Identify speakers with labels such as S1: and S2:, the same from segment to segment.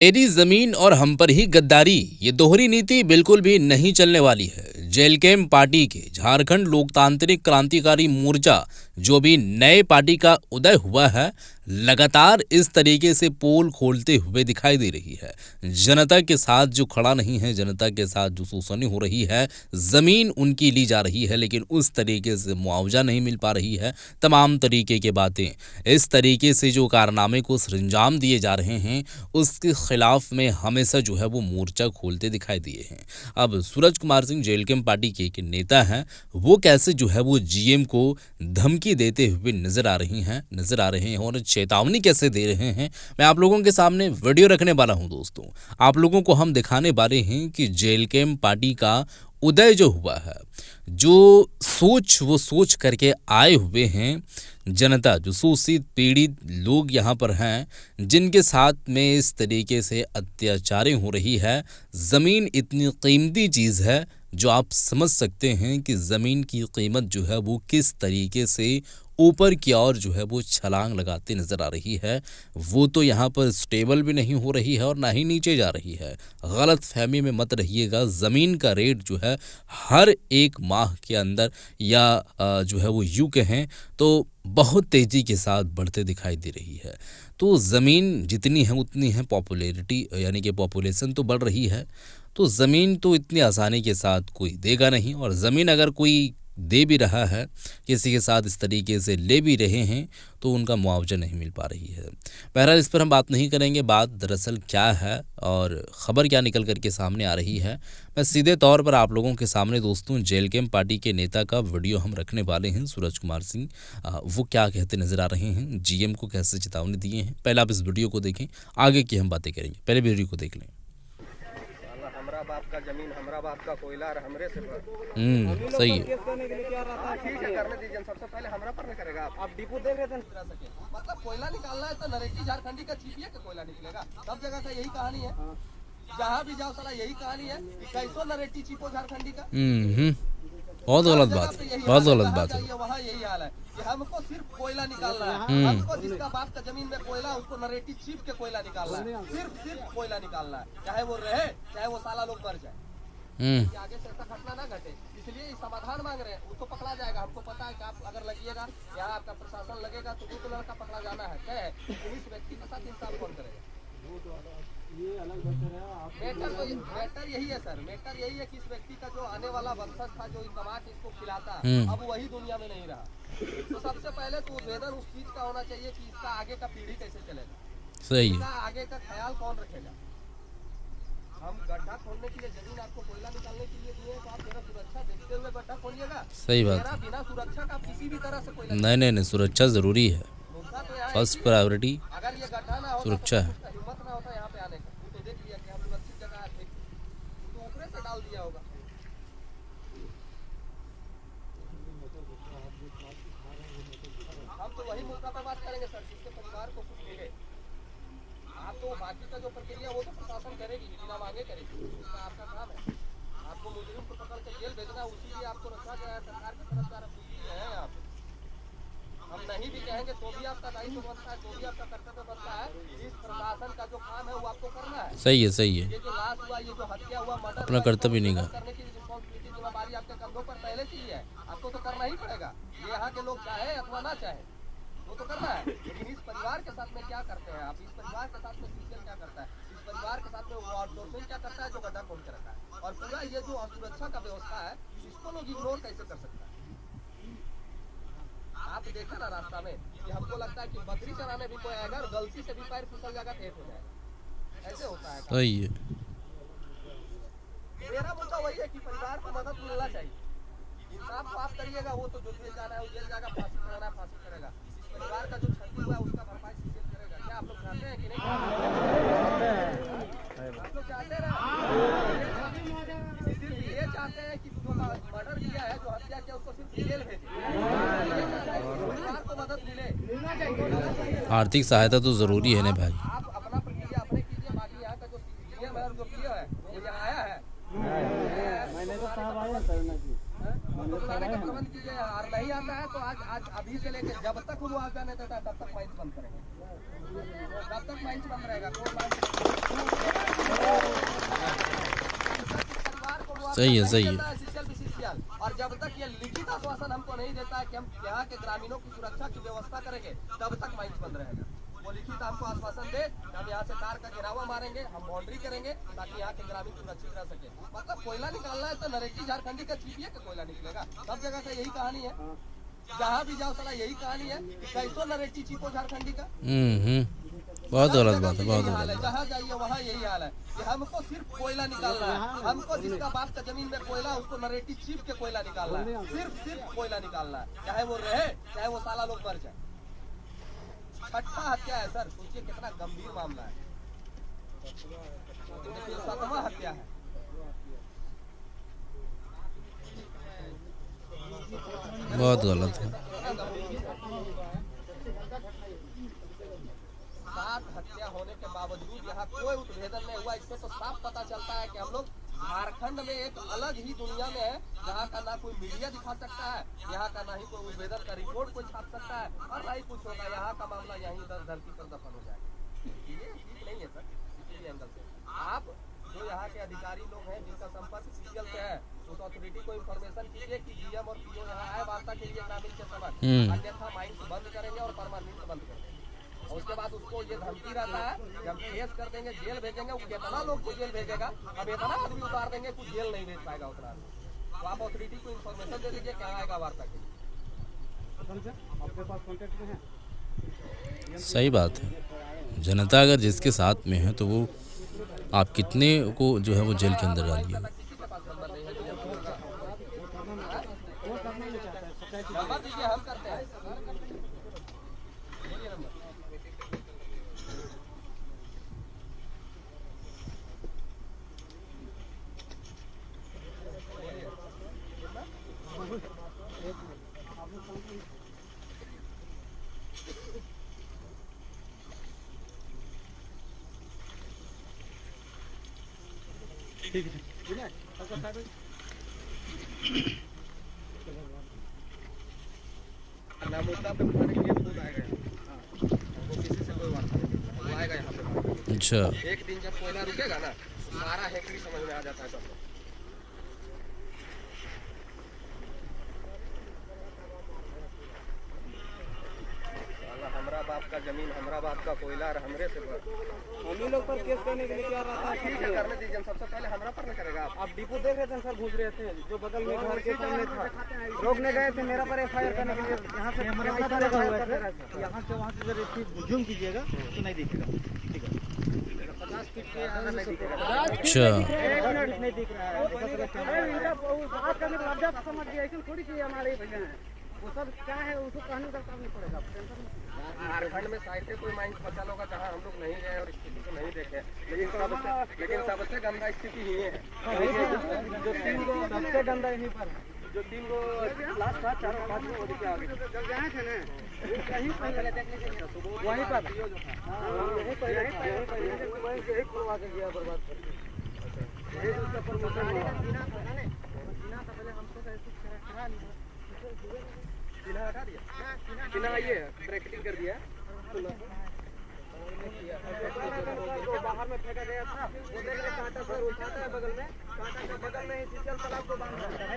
S1: मेरी जमीन और हम पर ही गद्दारी, ये दोहरी नीति बिल्कुल भी नहीं चलने वाली है। जेलकेम पार्टी के झारखंड लोकतांत्रिक क्रांतिकारी मोर्चा जो भी नए पार्टी का उदय हुआ है, लगातार इस तरीके से पोल खोलते हुए दिखाई दे रही है। जनता के साथ जो खड़ा नहीं है, जनता के साथ जो शोषण हो रही है, जमीन उनकी ली जा रही है लेकिन उस तरीके से मुआवजा नहीं मिल पा रही है। तमाम तरीके की बातें, इस तरीके से जो कारनामे को सरंजाम दिए जा रहे हैं, उसके खिलाफ में हमेशा जो है वो मोर्चा खोलते दिखाई दिए हैं। अब सूरज कुमार सिंह जेलकेम पार्टी के एक नेता हैं, वो कैसे जो है वो जीएम को धमकी देते हुए नजर आ रहे हैं और चेतावनी कैसे दे रहे हैं, मैं आप लोगों के सामने वीडियो रखने वाला हूं। दोस्तों, आप लोगों को हम दिखाने वाले हैं कि जेलकेम पार्टी का उदय जो हुआ है, जो सोच करके आए हुए हैं जनता, जो शोषित पीड़ित लोग यहाँ पर हैं, जिनके साथ में इस तरीके से अत्याचारें हो रही है। ज़मीन इतनी कीमती चीज़ है, जो आप समझ सकते हैं कि ज़मीन की कीमत जो है वो किस तरीके से ऊपर की ओर जो है वो छलांग लगाती नज़र आ रही है। वो तो यहाँ पर स्टेबल भी नहीं हो रही है और ना ही नीचे जा रही है। गलत फहमी में मत रहिएगा। ज़मीन का रेट जो है हर एक माह के अंदर या जो है वो यूँ कहें तो बहुत तेज़ी के साथ बढ़ते दिखाई दे रही है। तो ज़मीन जितनी है उतनी है पॉपुलैरिटी, यानी कि पॉपुलेशन तो बढ़ रही है। तो ज़मीन तो इतनी आसानी के साथ कोई देगा नहीं, और ज़मीन अगर कोई दे भी रहा है, किसी के साथ इस तरीके से ले भी रहे हैं, तो उनका मुआवजा नहीं मिल पा रही है। बहरहाल इस पर हम बात नहीं करेंगे। बात दरअसल क्या है और ख़बर क्या निकल करके सामने आ रही है, मैं सीधे तौर पर आप लोगों के सामने दोस्तों जेलकेम पार्टी के नेता का वीडियो हम रखने वाले हैं। सूरज कुमार सिंह वो क्या कहते नज़र आ रहे हैं, जीएम को कैसे चेतावनी दिए हैं, पहले आप इस वीडियो को देखें, आगे की हम बातें करेंगे। पहले वीडियो को देख लें।
S2: हमरा बाप का जमीन, हमरा बाप का कोयला और हमरे से
S1: सही है।
S2: ठीक है, करने दीजिए। सबसे पहले हमरा पर नहीं करेगा। आप डिपो देख रहे थे मतलब कोयला निकालना है तो नरेटी झारखंडी का चीपिए का कोयला निकलेगा। सब जगह का यही कहानी है, जहाँ भी जाओ साला यही कहानी है। कैसो नरेटी चीपो झारखंडी का।
S1: बहुत गलत बात है, बहुत गलत बात है।
S2: वहाँ यही हाल है कि हमको सिर्फ कोयला निकालना है। हमको जिसका बाप का जमीन में कोयला, उसको नरेटी चीप के कोयला निकालना है। सिर्फ कोयला निकालना है, चाहे वो रहे चाहे वो साला लोग मर जाए। आगे से ऐसा घटना ना घटे, इसलिए समाधान मांग रहे हैं। उसको पकड़ा जाएगा, हमको पता है कि आप अगर लगिएगा, यहाँ आपका प्रशासन लगेगा तो वो लड़का पकड़ा जाना है। क्या है, पुलिस व्यक्ति के साथ इंसाफ कौन करेगा? ये अलग मैटर यही है सर, मैटर यही है कि इस व्यक्ति का जो आने वाला वंशज था, जो कमा के इसको खिलाता, अब वही दुनिया में नहीं रहा। तो सबसे पहले तो उद्भेदन उस चीज का होना चाहिए कि इसका आगे का पीढ़ी कैसे चलेगा।
S1: सही है।
S2: आगे का ख्याल कौन रखेगा? हम गड्ढा खोलने के लिए जमीन आपको कोयला निकालने के लिए दिए, तो आप मेरा सुरक्षा देखते हुए गड्ढा खोलिएगा।
S1: सही बात है।
S2: बिना सुरक्षा का किसी भी तरह से कोयला
S1: नहीं, सुरक्षा जरूरी है। फर्स्ट प्रायोरिटी
S2: अगर ये गड्ढा ना हो,
S1: सुरक्षा है।
S2: हिम्मत ना होता यहाँ पे आने का, तो देख लिया कि हम सुरक्षित जगह थे, तो ऊपरे से डाल दिया होगा। हम तो वही मुद्दा पर बात करेंगे सर, जिसके परिवार को कुछ मिले। आप तो बाकी का जो प्रक्रिया वो तो प्रशासन करेगी, बिना मांगे करेगी, उसका आपका काम है। आपको मुजरिम को पकड़ के जेल भेजना, उसी लिए आपको रखा गया है। सरकार की तरफ से पूंजी है यहाँ पे। हम नहीं भी कहेंगे तो भी आपका दायित्व बनता है, तो भी आपका कर्तव्य बनता है। इस प्रशासन का जो काम है वो आपको करना है।
S1: सही है, सही है।
S2: ये जो लाश हुआ, ये जो हत्या हुआ, मर्डर,
S1: अपना कर्तव्य नहीं
S2: करने की रिस्पॉन्सिबिलिटी, जिम्मेदारी आपके कंधों पर पहले से ही है। आपको तो करना ही पड़ेगा, ये यहाँ के लोग चाहे अथवा ना चाहे, वो तो करना है। लेकिन इस परिवार के साथ में क्या करते हैं आप? इस परिवार के साथ में सीसीएल क्या करता है? इस परिवार के साथ में वो आउटसोर्सिंग क्या करता है, जो गड्ढा खोल के रखा है? और पूरा ये जो असुरक्षा का व्यवस्था है, इसको लोग इग्नोर कैसे कर सकता है? आप देखा ना रास्ता में कि हमको लगता है कि बकरी चराने भी कोई आएगा और गलती से भी पैर फिसल जाएगा, पेट हो जाएगा। ऐसे होता है।
S1: सही है।
S2: मेरा मुद्दा वही है कि परिवार को मदद मिलना चाहिए। इंसाफ को आप करिएगा, वो तो जो जेल जाना है वो जेल जाएगा, फांसी कराना है फांसी करेगा। इस परिवार का जो क्षति हुआ है उसका भरपाई सीसीएल करेगा। क्या आप लोग चाहते हैं कि नहीं? आप लोग चाहते हैं? सिर्फ ये चाहते हैं कि जो मर्डर किया है, जो हत्या किया, उसको सिर्फ जेल भेजे, परिवार को मदद मिले।
S1: आर्थिक सहायता तो जरूरी है ना भाई।
S2: आप अपना प्रक्रिया अपने कीजिए, बाकी यहाँ का जो सीएम है और जो पीओ है वो यहाँ आया है। मैंने तो साहब आया सर। तो बनाने का प्रबंध कीजिए, और नहीं आता है तो आज आज अभी से लेके जब तक वो मुआवजा नहीं देता तब तक माइंस बंद करेंगे, तब तक माइंस बंद रहेगा।
S1: सही है, सही है।
S2: और जब तक ये लिखित आश्वासन हमको नहीं देता है कि हम यहाँ के ग्रामीणों की सुरक्षा की व्यवस्था करेंगे, तब तक माइंस बंद रहेगा। वो लिखित हमको आश्वासन दे, हम यहाँ से कार का घेरावा मारेंगे, हम बाउंड्री करेंगे ताकि यहाँ के ग्रामीण सुरक्षित रह सके। मतलब कोयला निकालना है तो नरेटी झारखंडी का चीपिए का कोयला निकलेगा, सब जगह का यही कहानी है, जहाँ भी जाओ साला यही कहानी है कि कैसो नरेटी चीपो झारखंडी का।
S1: बहुत गलत बात है, बहुत गलत है।
S2: जहाँ जाइए वहाँ यही हाल है कि हमको सिर्फ कोयला निकालना है, हमको जिसका बाप का जमीन में कोयला उसको नरेटी चीप के कोयला निकालना है, सिर्फ कोयला निकालना है, चाहे वो रहे चाहे वो साला लोग मर जाए। छठा हत्या है सर, सोचिए कितना गंभीर मामला है, 7वां हत्या है।
S1: बहुत गलत है।
S2: 7 हत्या होने के बावजूद यहाँ कोई उद्भेदन नहीं हुआ। इससे तो साफ पता चलता है कि हम लोग झारखंड में एक अलग ही दुनिया में है, जहाँ का ना कोई मीडिया दिखा सकता है, यहाँ का ना ही कोई उद्भेदन का रिपोर्ट कोई छाप सकता है, और ना ही कुछ होगा। यहाँ का मामला यहीं धरती पर दफन हो जाएगा। ये ठीक नहीं है सर, किसी भी एंगल से। आप जो यहाँ के अधिकारी लोग हैं जिनका संपर्क सीसीएल से है, उस अथॉरिटी को इन्फॉर्मेशन कीजिए कि डीएम और पीओ यहाँ आए वार्ता के लिए ग्रामीण के समझ, अन्यथा माइंस बंद करेंगे और परमानेंट बंद करेंगे। और उसके बाद उसको ये धमकी रहता है कि हम केस कर देंगे, जेल भेजेंगे। वो कितना लोग को जेल भेजेगा, अब इतना आदमी उतार देंगे कुछ जेल नहीं भेज पाएगा उतना। तो आप अथॉरिटी को इन्फॉर्मेशन दे दीजिए क्या आएगा वार्ता के लिए। आपके पास कॉन्टेक्ट में है?
S1: सही बात है। जनता अगर जिसके साथ में है तो वो आप कितने को जो है वो जेल के अंदर डालिए।
S2: नंबर दीजिए, हम करते हैं। ठीक है, ना मुद्दा पे उठाने के लिए खुद आएगा, वो किसी से कोई वार्ता नहीं, वो आएगा यहाँ पे।
S1: अच्छा,
S2: एक दिन जब कोयला रुकेगा ना, सारा हेकड़ी समझ में आ जाता है सबको। हमरा बाप का जमीन, हमरा बाप का कोयला और हमरे से हम ही लोग पर केस करने के लिए क्या रहता है? करने दीजिए, सबसे पहले हमरा पर न करेगा। आप डिपो देख रहे थे सर, घूस रहे थे, जो बगल में घर के सामने था, रोकने गए थे मेरा पर एफआईआर करने के लिए। यहाँ से यहाँ से वहाँ से जब जूम कीजिएगा तो नहीं दिखेगा, ठीक है? 50 फीट के अंदर नहीं दिखेगा।
S1: अच्छा,
S2: नहीं दिख रहा है, बात करने का लफ्ज़ समझ गया, ऐसे थोड़ी चीज हमारे भैया है, वो सब क्या है उसको कहने का काम नहीं पड़ेगा। झारखंड में साहित्य कोई माइंस बचाना होगा जहाँ हम लोग नहीं गए और स्थिति को नहीं देखे, लेकिन सबसे गंदा स्थिति ही है। जो 3 गो सबसे गंदा यहीं पर, जो 3 गो लास्ट था, 4 5 गो क्या आगे जब गए थे ना, कहीं पहले देखने के लिए वहीं पर यहीं पहले करवा के गया बर्बाद कर हटा दिया, आइए ब्रैकेटिंग कर दिया, बाहर में फेंका गया था, वो देख रहे कांटा सर उठाता है बगल में, कांटा के बगल में ही सीसीएल तालाब को बांध रहा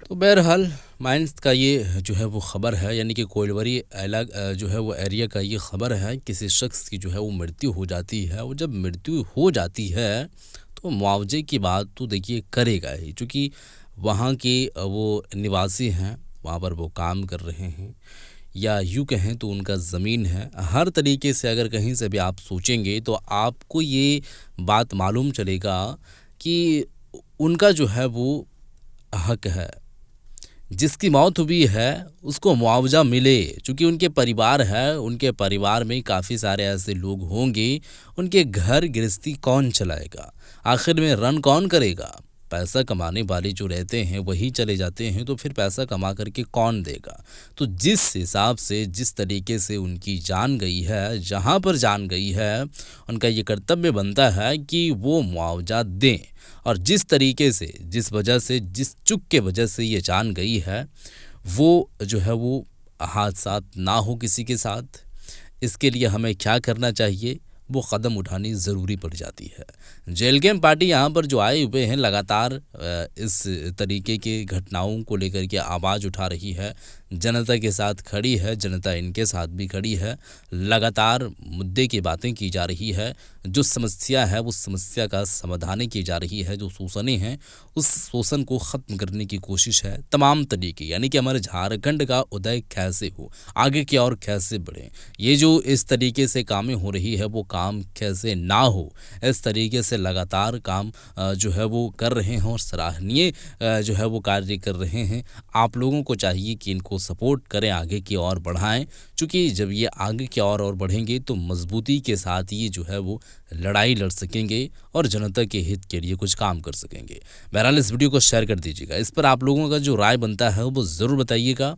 S1: तो बहरहाल माइंस का ये जो है वो ख़बर है, यानी कि कोइलवरी जो है वो एरिया का ये ख़बर है। किसी शख्स की जो है वो मृत्यु हो जाती है, और जब मृत्यु हो जाती है तो मुआवजे की बात तो देखिए करेगा ही, क्योंकि वहाँ के वो निवासी हैं, वहाँ पर वो काम कर रहे हैं, या यूँ कहें तो उनका ज़मीन है। हर तरीके से अगर कहीं से भी आप सोचेंगे तो आपको ये बात मालूम चलेगा कि उनका जो है वो हक है, जिसकी मौत हुई है उसको मुआवजा मिले, क्योंकि उनके परिवार है, उनके परिवार में काफ़ी सारे ऐसे लोग होंगे, उनके घर गृहस्थी कौन चलाएगा, आखिर में रन कौन करेगा। पैसा कमाने वाले जो रहते हैं वही चले जाते हैं, तो फिर पैसा कमा करके कौन देगा। तो जिस हिसाब से, जिस तरीके से उनकी जान गई है, जहाँ पर जान गई है, उनका ये कर्तव्य बनता है कि वो मुआवजा दें। और जिस तरीके से, जिस वजह से, जिस चूक के वजह से ये जान गई है, वो जो है वो हादसा ना हो किसी के साथ। इसके लिए हमें क्या करना चाहिए, वो कदम उठानी ज़रूरी पड़ जाती है। जेल गेम पार्टी यहाँ पर जो आए हुए हैं, लगातार इस तरीके के घटनाओं को लेकर के आवाज़ उठा रही है, जनता के साथ खड़ी है, जनता इनके साथ भी खड़ी है। लगातार मुद्दे की बातें की जा रही है, जो समस्या है उस समस्या का समाधान की जा रही है। जो शोषण हैं उस शोषण को ख़त्म करने की कोशिश है तमाम तरीके, यानी कि हमारे झारखंड का उदय कैसे हो, आगे की और कैसे बढ़े, ये जो इस तरीके से कामें हो रही है वो काम कैसे ना हो, इस तरीके से लगातार काम जो है वो कर रहे हैं और सराहनीय जो है वो कार्य कर रहे हैं। आप लोगों को चाहिए कि इनको सपोर्ट करें, आगे की ओर बढ़ाएं, क्योंकि जब ये आगे की ओर बढ़ेंगे तो मजबूती के साथ ये जो है वो लड़ाई लड़ सकेंगे और जनता के हित के लिए कुछ काम कर सकेंगे। बहरहाल इस वीडियो को शेयर कर दीजिएगा, इस पर आप लोगों का जो राय बनता है वो ज़रूर बताइएगा।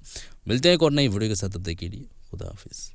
S1: मिलते हैं एक और नई वीडियो के साथ, तब तक के लिए खुदा हाफिज़।